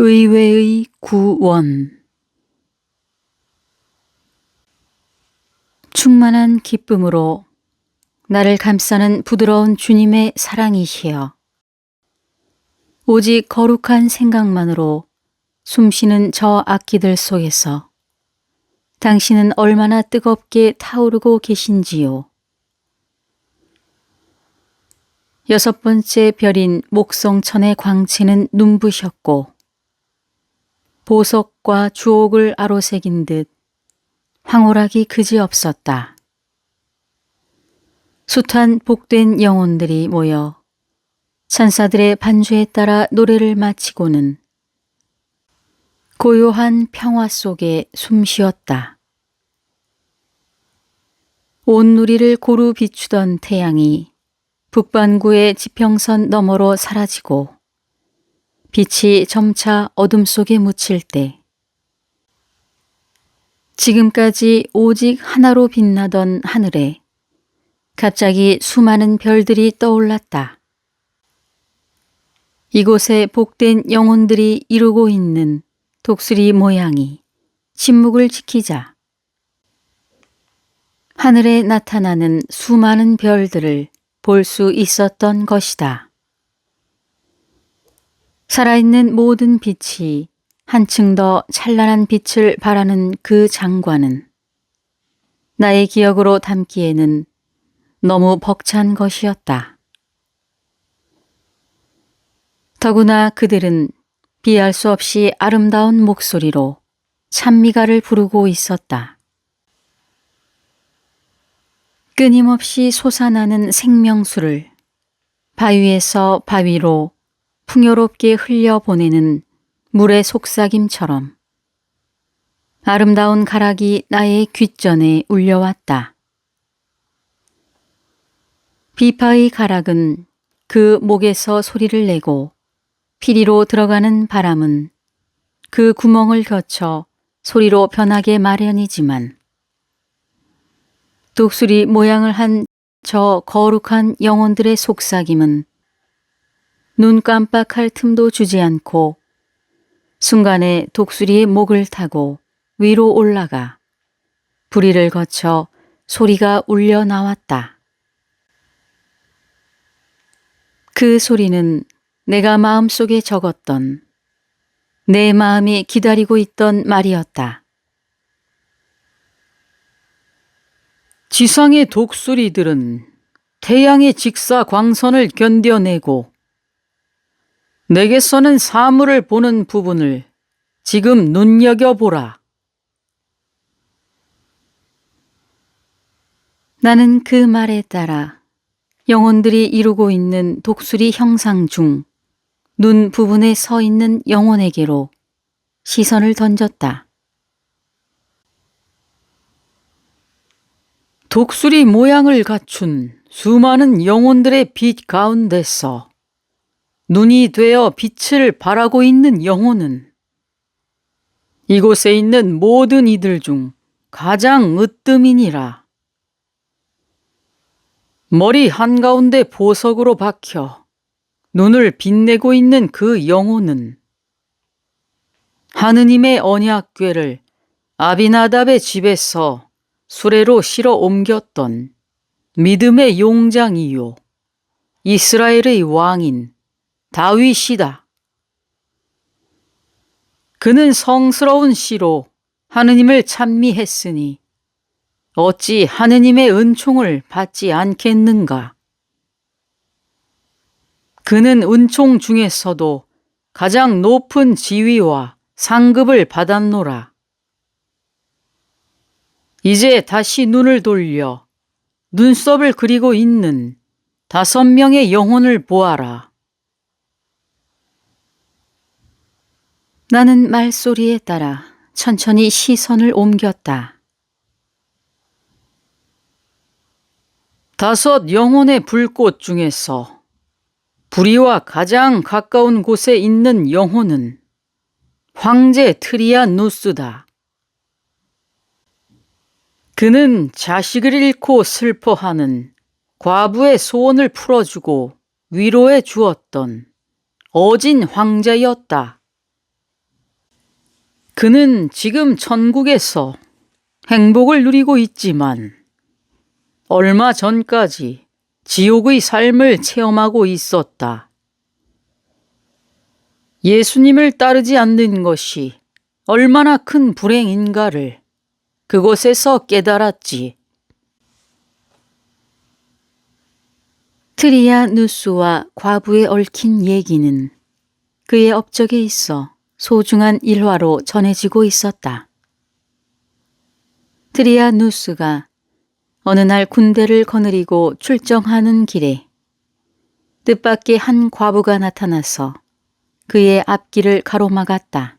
의외의 구원. 충만한 기쁨으로 나를 감싸는 부드러운 주님의 사랑이시여. 오직 거룩한 생각만으로 숨쉬는 저 악기들 속에서 당신은 얼마나 뜨겁게 타오르고 계신지요. 여섯 번째 별인 목성천의 광채는 눈부셨고 보석과 주옥을 아로새긴 듯 황홀하기 그지없었다. 숱한 복된 영혼들이 모여 천사들의 반주에 따라 노래를 마치고는 고요한 평화 속에 숨쉬었다. 온 누리를 고루 비추던 태양이 북반구의 지평선 너머로 사라지고 빛이 점차 어둠 속에 묻힐 때 지금까지 오직 하나로 빛나던 하늘에 갑자기 수많은 별들이 떠올랐다. 이곳에 복된 영혼들이 이루고 있는 독수리 모양이 침묵을 지키자 하늘에 나타나는 수많은 별들을 볼 수 있었던 것이다. 살아있는 모든 빛이 한층 더 찬란한 빛을 발하는 그 장관은 나의 기억으로 담기에는 너무 벅찬 것이었다. 더구나 그들은 비할 수 없이 아름다운 목소리로 찬미가를 부르고 있었다. 끊임없이 솟아나는 생명수를 바위에서 바위로 풍요롭게 흘려보내는 물의 속삭임처럼 아름다운 가락이 나의 귓전에 울려왔다. 비파의 가락은 그 목에서 소리를 내고 피리로 들어가는 바람은 그 구멍을 거쳐 소리로 변하게 마련이지만 독수리 모양을 한 저 거룩한 영혼들의 속삭임은 눈 깜빡할 틈도 주지 않고 순간에 독수리의 목을 타고 위로 올라가 부리를 거쳐 소리가 울려 나왔다. 그 소리는 내가 마음속에 적었던 내 마음이 기다리고 있던 말이었다. 지상의 독수리들은 태양의 직사 광선을 견뎌내고 내게서는 사물을 보는 부분을 지금 눈여겨보라. 나는 그 말에 따라 영혼들이 이루고 있는 독수리 형상 중 눈 부분에 서 있는 영혼에게로 시선을 던졌다. 독수리 모양을 갖춘 수많은 영혼들의 빛 가운데서 눈이 되어 빛을 발하고 있는 영혼은 이곳에 있는 모든 이들 중 가장 으뜸이니라. 머리 한가운데 보석으로 박혀 눈을 빛내고 있는 그 영혼은 하느님의 언약궤를 아비나답의 집에서 수레로 실어 옮겼던 믿음의 용장이요 이스라엘의 왕인 다윗이다. 그는 성스러운 시로 하느님을 찬미했으니 어찌 하느님의 은총을 받지 않겠는가? 그는 은총 중에서도 가장 높은 지위와 상급을 받았노라. 이제 다시 눈을 돌려 눈썹을 그리고 있는 5명의 영혼을 보아라. 나는 말소리에 따라 천천히 시선을 옮겼다. 5 영혼의 불꽃 중에서 부리와 가장 가까운 곳에 있는 영혼은 황제 트리아누스다. 그는 자식을 잃고 슬퍼하는 과부의 소원을 풀어주고 위로해 주었던 어진 황제였다. 그는 지금 천국에서 행복을 누리고 있지만 얼마 전까지 지옥의 삶을 체험하고 있었다. 예수님을 따르지 않는 것이 얼마나 큰 불행인가를 그곳에서 깨달았지. 트리아누스와 과부에 얽힌 얘기는 그의 업적에 있어 소중한 일화로 전해지고 있었다. 트리아누스가 어느 날 군대를 거느리고 출정하는 길에 뜻밖의 한 과부가 나타나서 그의 앞길을 가로막았다.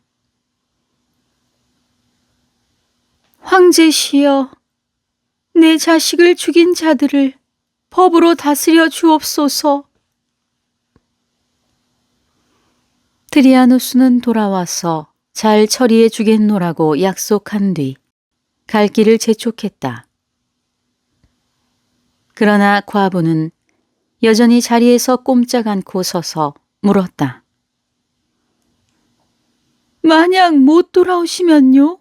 황제시여, 내 자식을 죽인 자들을 법으로 다스려 주옵소서. 트리아누스는 돌아와서 잘 처리해 주겠노라고 약속한 뒤 갈 길을 재촉했다. 그러나 과부는 여전히 자리에서 꼼짝 않고 서서 물었다. 만약 못 돌아오시면요?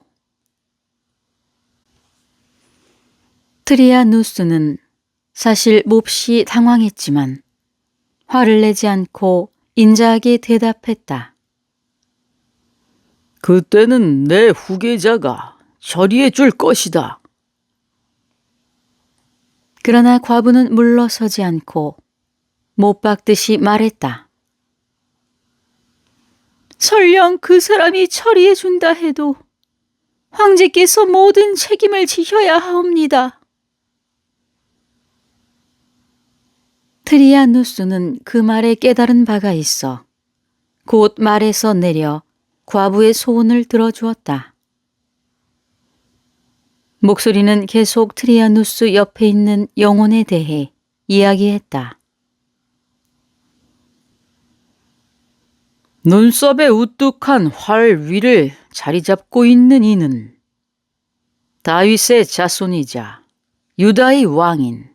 트리아누스는 사실 몹시 당황했지만 화를 내지 않고 인자하게 대답했다. 그때는 내 후계자가 처리해 줄 것이다. 그러나 과부는 물러서지 않고 못 박듯이 말했다. 설령 그 사람이 처리해 준다 해도 황제께서 모든 책임을 지셔야 하옵니다. 트리아누스는 그 말에 깨달은 바가 있어 곧 말에서 내려 과부의 소원을 들어주었다. 목소리는 계속 트리아누스 옆에 있는 영혼에 대해 이야기했다. 눈썹에 우뚝한 활 위를 자리 잡고 있는 이는 다윗의 자손이자 유다의 왕인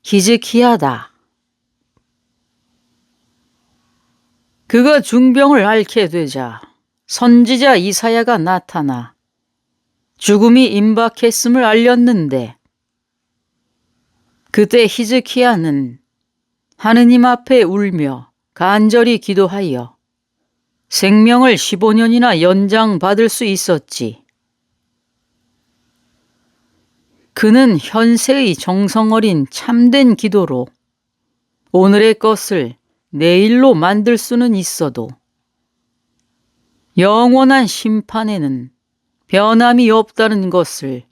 히즈키야다. 그가 중병을 앓게 되자 선지자 이사야가 나타나 죽음이 임박했음을 알렸는데 그때 히즈키야는 하느님 앞에 울며 간절히 기도하여 생명을 15년이나 연장받을 수 있었지. 그는 현세의 정성어린 참된 기도로 오늘의 것을 내일로 만들 수는 있어도 영원한 심판에는 변함이 없다는 것을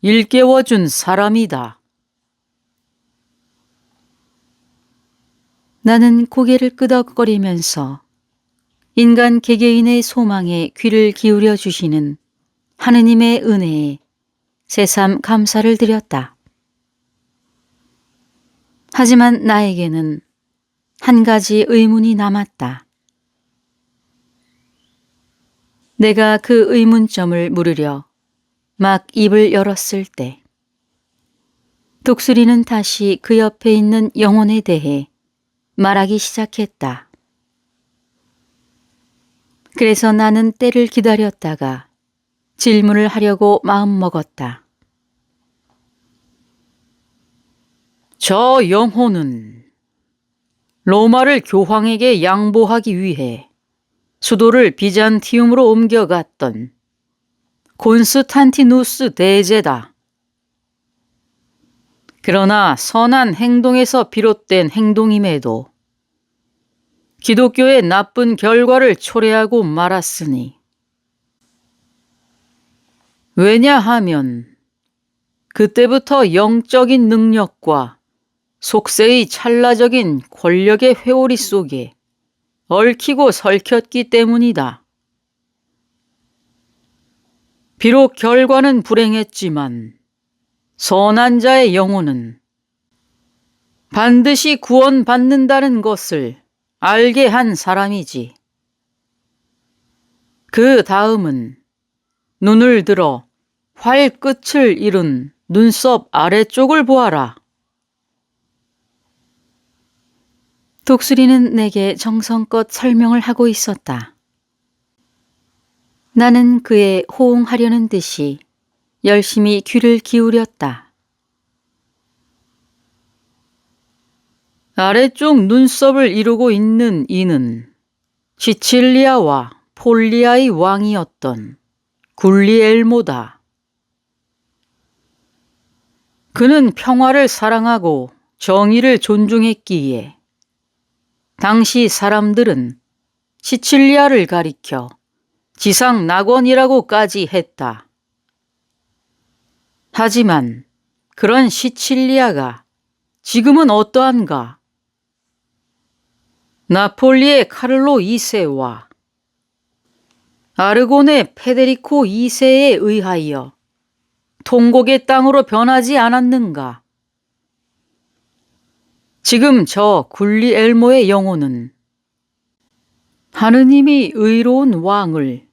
일깨워준 사람이다. 나는 고개를 끄덕거리면서 인간 개개인의 소망에 귀를 기울여 주시는 하느님의 은혜에 새삼 감사를 드렸다. 하지만 나에게는 한 가지 의문이 남았다. 내가 그 의문점을 물으려 막 입을 열었을 때 독수리는 다시 그 옆에 있는 영혼에 대해 말하기 시작했다. 그래서 나는 때를 기다렸다가 질문을 하려고 마음먹었다. 저 영혼은 로마를 교황에게 양보하기 위해 수도를 비잔티움으로 옮겨갔던 콘스탄티누스 대제다. 그러나 선한 행동에서 비롯된 행동임에도 기독교의 나쁜 결과를 초래하고 말았으니 왜냐하면 그때부터 영적인 능력과 속세의 찰나적인 권력의 회오리 속에 얽히고 설켰기 때문이다. 비록 결과는 불행했지만 선한 자의 영혼은 반드시 구원받는다는 것을 알게 한 사람이지. 그 다음은 눈을 들어 활 끝을 잃은 눈썹 아래쪽을 보아라. 독수리는 내게 정성껏 설명을 하고 있었다. 나는 그에 호응하려는 듯이 열심히 귀를 기울였다. 아래쪽 눈썹을 이루고 있는 이는 시칠리아와 폴리아의 왕이었던 굴리엘모다. 그는 평화를 사랑하고 정의를 존중했기에 당시 사람들은 시칠리아를 가리켜 지상 낙원이라고까지 했다. 하지만 그런 시칠리아가 지금은 어떠한가? 나폴리의 카를로 2세와 아르곤의 페데리코 2세에 의하여 통곡의 땅으로 변하지 않았는가? 지금 저 굴리엘모의 영혼은 하느님이 의로운 왕을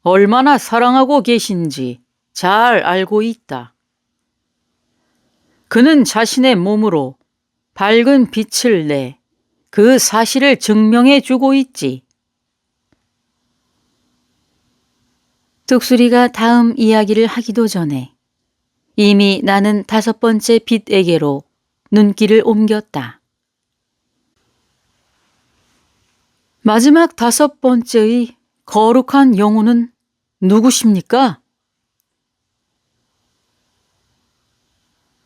얼마나 사랑하고 계신지 잘 알고 있다. 그는 자신의 몸으로 밝은 빛을 내 그 사실을 증명해 주고 있지. 독수리가 다음 이야기를 하기도 전에 이미 나는 5번째 빛에게로 눈길을 옮겼다. 마지막 5번째의 거룩한 영혼은 누구십니까?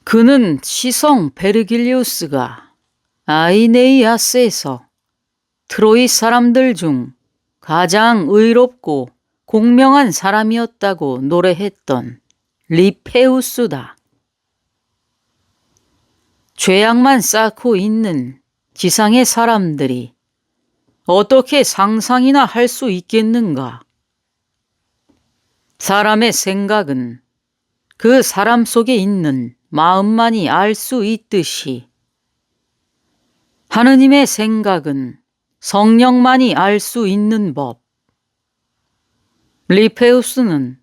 그는 시성 베르길리우스가 아이네이아스에서 트로이 사람들 중 가장 의롭고 공명한 사람이었다고 노래했던 리페우스다. 죄악만 쌓고 있는 지상의 사람들이 어떻게 상상이나 할 수 있겠는가? 사람의 생각은 그 사람 속에 있는 마음만이 알 수 있듯이 하느님의 생각은 성령만이 알 수 있는 법. 리페우스는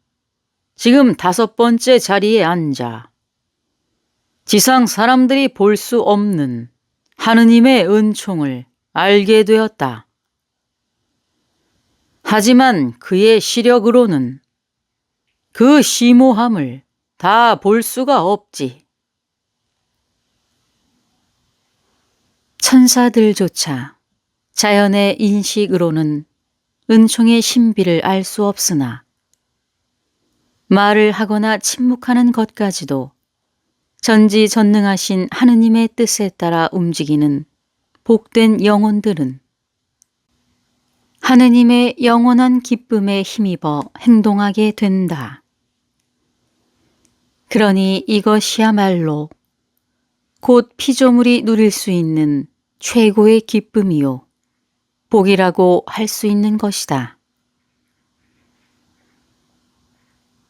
지금 5번째 자리에 앉아 지상 사람들이 볼 수 없는 하느님의 은총을 알게 되었다. 하지만 그의 시력으로는 그 심오함을 다 볼 수가 없지. 천사들조차 자연의 인식으로는 은총의 신비를 알 수 없으나 말을 하거나 침묵하는 것까지도 전지전능하신 하느님의 뜻에 따라 움직이는 복된 영혼들은 하느님의 영원한 기쁨에 힘입어 행동하게 된다. 그러니 이것이야말로 곧 피조물이 누릴 수 있는 최고의 기쁨이요 복이라고 할 수 있는 것이다.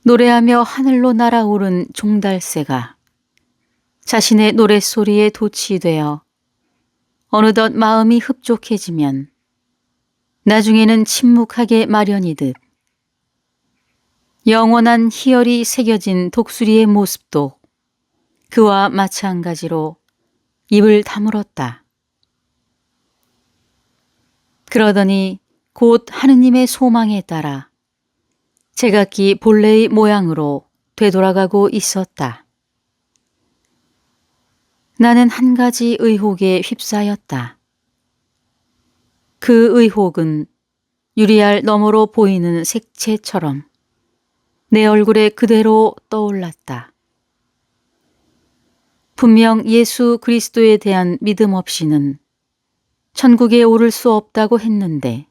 노래하며 하늘로 날아오른 종달새가 자신의 노랫소리에 도취되어 어느덧 마음이 흡족해지면 나중에는 침묵하게 마련이듯 영원한 희열이 새겨진 독수리의 모습도 그와 마찬가지로 입을 다물었다. 그러더니 곧 하느님의 소망에 따라 제각기 본래의 모양으로 되돌아가고 있었다. 나는 한 가지 의혹에 휩싸였다. 그 의혹은 유리알 너머로 보이는 색채처럼 내 얼굴에 그대로 떠올랐다. 분명 예수 그리스도에 대한 믿음 없이는 천국에 오를 수 없다고 했는데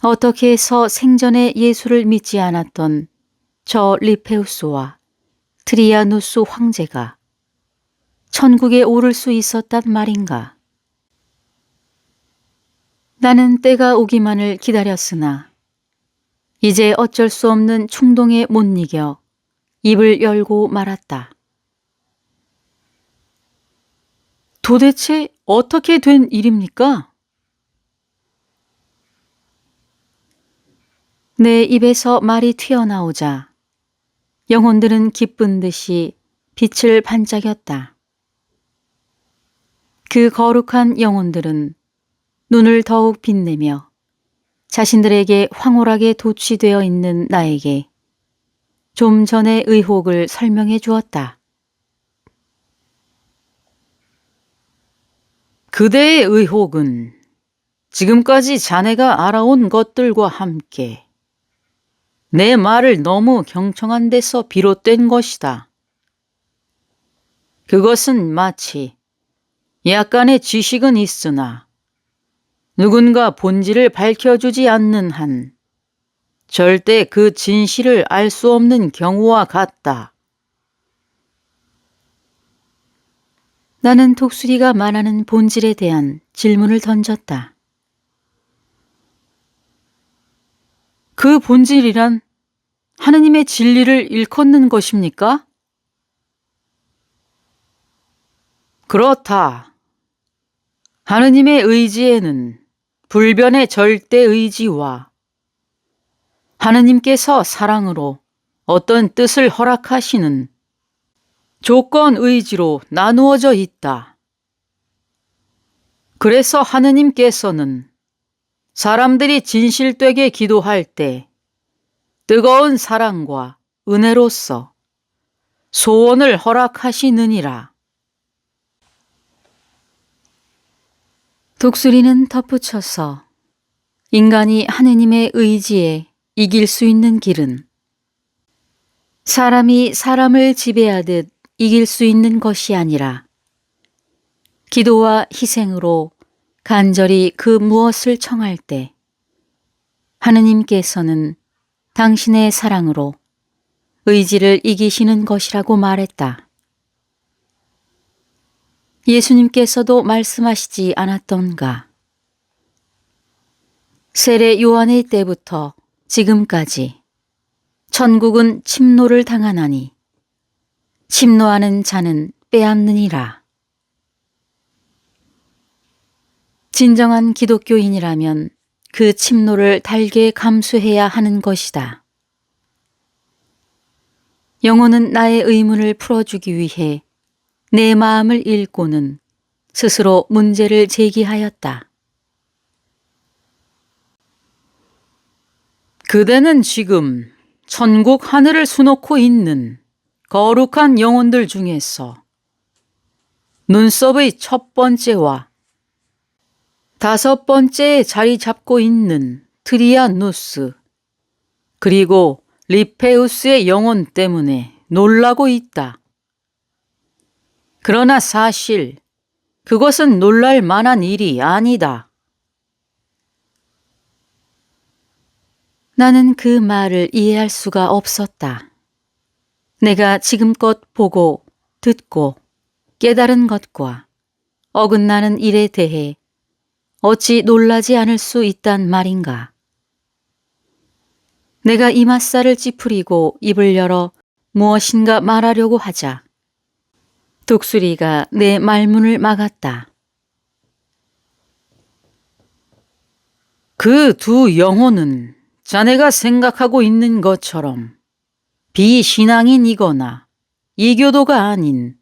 어떻게 해서 생전에 예수를 믿지 않았던 저 리페우스와 트리아누스 황제가 천국에 오를 수 있었단 말인가? 나는 때가 오기만을 기다렸으나 이제 어쩔 수 없는 충동에 못 이겨 입을 열고 말았다. 도대체 어떻게 된 일입니까? 내 입에서 말이 튀어나오자 영혼들은 기쁜 듯이 빛을 반짝였다. 그 거룩한 영혼들은 눈을 더욱 빛내며 자신들에게 황홀하게 도취되어 있는 나에게 좀 전의 의혹을 설명해 주었다. 그대의 의혹은 지금까지 자네가 알아온 것들과 함께 내 말을 너무 경청한 데서 비롯된 것이다. 그것은 마치 약간의 지식은 있으나 누군가 본질을 밝혀주지 않는 한 절대 그 진실을 알 수 없는 경우와 같다. 나는 독수리가 말하는 본질에 대한 질문을 던졌다. 그 본질이란 하느님의 진리를 일컫는 것입니까? 그렇다. 하느님의 의지에는 불변의 절대 의지와 하느님께서 사랑으로 어떤 뜻을 허락하시는 조건 의지로 나누어져 있다. 그래서 하느님께서는 사람들이 진실되게 기도할 때 뜨거운 사랑과 은혜로서 소원을 허락하시느니라. 독수리는 덧붙여서 인간이 하느님의 의지에 이길 수 있는 길은 사람이 사람을 지배하듯 이길 수 있는 것이 아니라 기도와 희생으로 간절히 그 무엇을 청할 때 하느님께서는 당신의 사랑으로 의지를 이기시는 것이라고 말했다. 예수님께서도 말씀하시지 않았던가? 세례 요한의 때부터 지금까지 천국은 침노를 당하나니 침노하는 자는 빼앗느니라. 진정한 기독교인이라면 그 침노를 달게 감수해야 하는 것이다. 영혼은 나의 의문을 풀어주기 위해 내 마음을 읽고는 스스로 문제를 제기하였다. 그대는 지금 천국 하늘을 수놓고 있는 거룩한 영혼들 중에서 눈썹의 첫 번째와 다섯 번째에 자리 잡고 있는 트리아누스 그리고 리페우스의 영혼 때문에 놀라고 있다. 그러나 사실 그것은 놀랄 만한 일이 아니다. 나는 그 말을 이해할 수가 없었다. 내가 지금껏 보고 듣고 깨달은 것과 어긋나는 일에 대해 어찌 놀라지 않을 수 있단 말인가. 내가 이맛살을 찌푸리고 입을 열어 무엇인가 말하려고 하자 독수리가 내 말문을 막았다. 그 두 영혼은 자네가 생각하고 있는 것처럼 비신앙인이거나 이교도가 아닌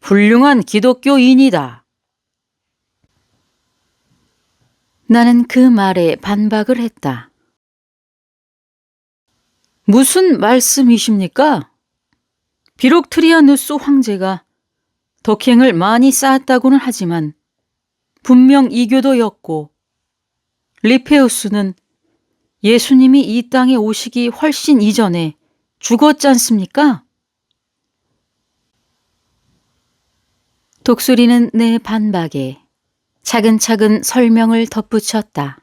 훌륭한 기독교인이다. 나는 그 말에 반박을 했다. 무슨 말씀이십니까? 비록 트리아누스 황제가 덕행을 많이 쌓았다고는 하지만 분명 이교도였고 리페우스는 예수님이 이 땅에 오시기 훨씬 이전에 죽었지 않습니까? 독수리는 내 반박에 차근차근 설명을 덧붙였다.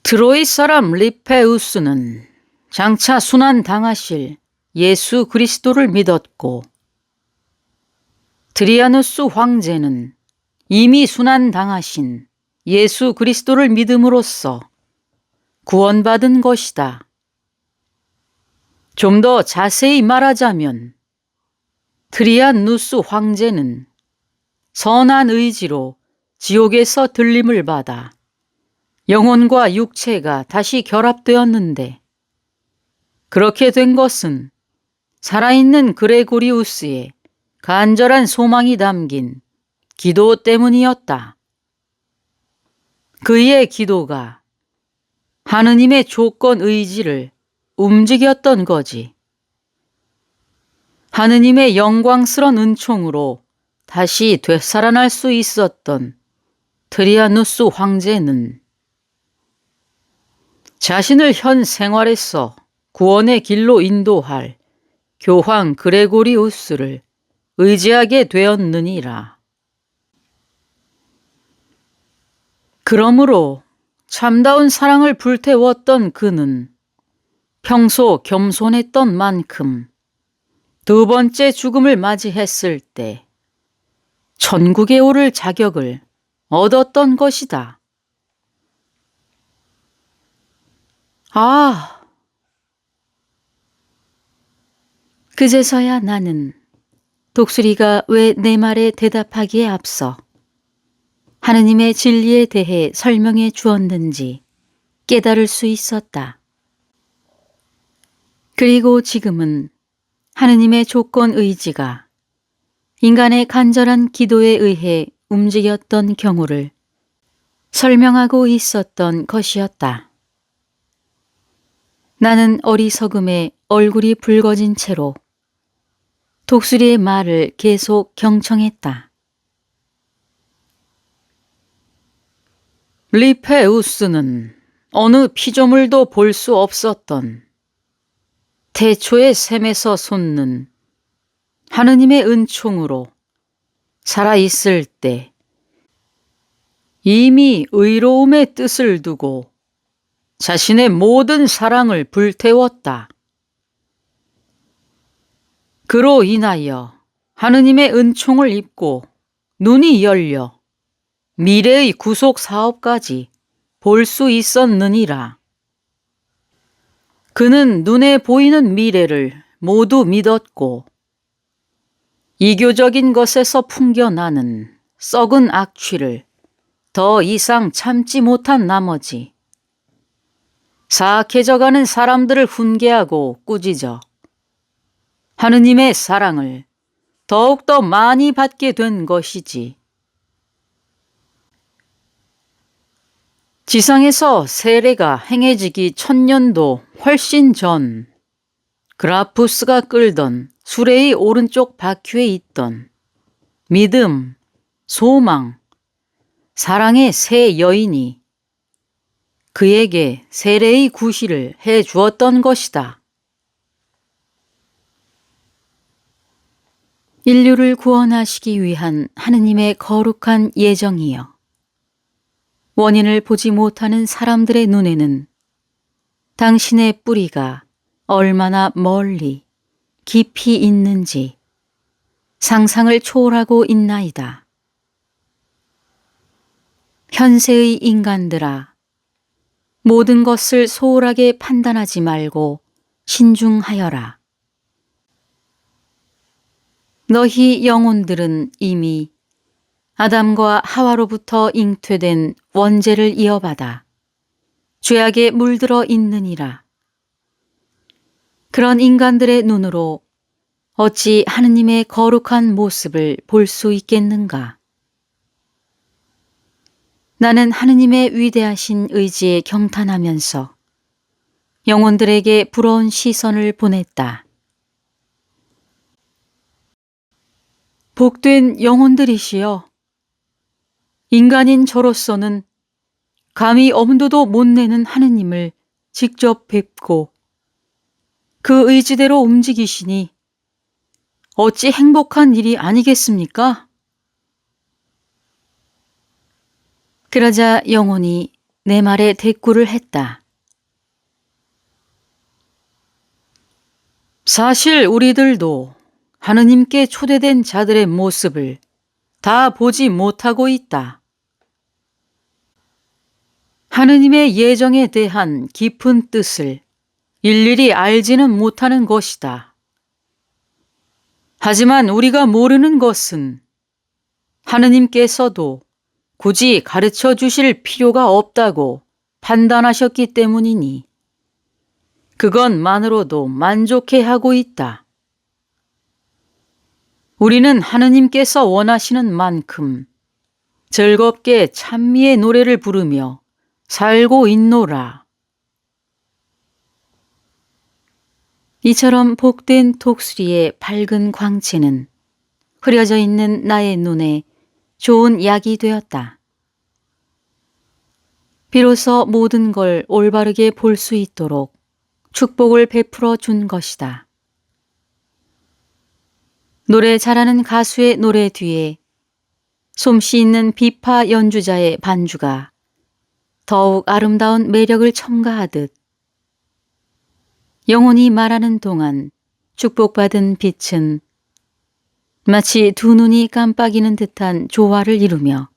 트로이 사람 리페우스는 장차 순환당하실 예수 그리스도를 믿었고 트리아누스 황제는 이미 순환당하신 예수 그리스도를 믿음으로써 구원받은 것이다. 좀 더 자세히 말하자면 트리아누스 황제는 선한 의지로 지옥에서 들림을 받아 영혼과 육체가 다시 결합되었는데 그렇게 된 것은 살아있는 그레고리우스의 간절한 소망이 담긴 기도 때문이었다. 그의 기도가 하느님의 조건 의지를 움직였던 거지. 하느님의 영광스런 은총으로 다시 되살아날 수 있었던 트리아누스 황제는 자신을 현 생활에서 구원의 길로 인도할 교황 그레고리우스를 의지하게 되었느니라. 그러므로 참다운 사랑을 불태웠던 그는 평소 겸손했던 만큼 두 번째 죽음을 맞이했을 때 천국에 오를 자격을 얻었던 것이다. 아, 그제서야 나는 독수리가 왜 내 말에 대답하기에 앞서 하느님의 진리에 대해 설명해 주었는지 깨달을 수 있었다. 그리고 지금은 하느님의 조건 의지가 인간의 간절한 기도에 의해 움직였던 경우를 설명하고 있었던 것이었다. 나는 어리석음에 얼굴이 붉어진 채로 독수리의 말을 계속 경청했다. 리페우스는 어느 피조물도 볼 수 없었던 태초의 샘에서 솟는 하느님의 은총으로 살아있을 때 이미 의로움의 뜻을 두고 자신의 모든 사랑을 불태웠다. 그로 인하여 하느님의 은총을 입고 눈이 열려 미래의 구속 사업까지 볼 수 있었느니라. 그는 눈에 보이는 미래를 모두 믿었고 이교적인 것에서 풍겨나는 썩은 악취를 더 이상 참지 못한 나머지 사악해져가는 사람들을 훈계하고 꾸짖어 하느님의 사랑을 더욱더 많이 받게 된 것이지. 지상에서 세례가 행해지기 1000년도 훨씬 전 그라푸스가 끌던 수레의 오른쪽 바퀴에 있던 믿음, 소망, 사랑의 세 여인이 그에게 세례의 구실을 해 주었던 것이다. 인류를 구원하시기 위한 하느님의 거룩한 예정이여. 원인을 보지 못하는 사람들의 눈에는 당신의 뿌리가 얼마나 멀리 깊이 있는지 상상을 초월하고 있나이다. 현세의 인간들아, 모든 것을 소홀하게 판단하지 말고 신중하여라. 너희 영혼들은 이미 아담과 하와로부터 잉태된 원죄를 이어받아 죄악에 물들어 있느니라. 그런 인간들의 눈으로 어찌 하느님의 거룩한 모습을 볼 수 있겠는가? 나는 하느님의 위대하신 의지에 경탄하면서 영혼들에게 부러운 시선을 보냈다. 복된 영혼들이시여, 인간인 저로서는 감히 엄두도 못 내는 하느님을 직접 뵙고 그 의지대로 움직이시니 어찌 행복한 일이 아니겠습니까? 그러자 영혼이 내 말에 대꾸를 했다. 사실 우리들도 하느님께 초대된 자들의 모습을 다 보지 못하고 있다. 하느님의 예정에 대한 깊은 뜻을 일일이 알지는 못하는 것이다. 하지만 우리가 모르는 것은 하느님께서도 굳이 가르쳐 주실 필요가 없다고 판단하셨기 때문이니 그것만으로도 만족해하고 있다. 우리는 하느님께서 원하시는 만큼 즐겁게 찬미의 노래를 부르며 살고 있노라. 이처럼 복된 독수리의 밝은 광채는 흐려져 있는 나의 눈에 좋은 약이 되었다. 비로소 모든 걸 올바르게 볼 수 있도록 축복을 베풀어 준 것이다. 노래 잘하는 가수의 노래 뒤에 솜씨 있는 비파 연주자의 반주가 더욱 아름다운 매력을 첨가하듯 영혼이 말하는 동안 축복받은 빛은 마치 두 눈이 깜빡이는 듯한 조화를 이루며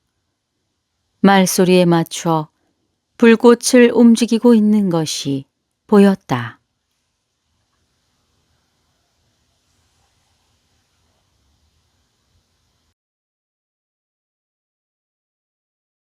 말소리에 맞춰 불꽃을 움직이고 있는 것이 보였다.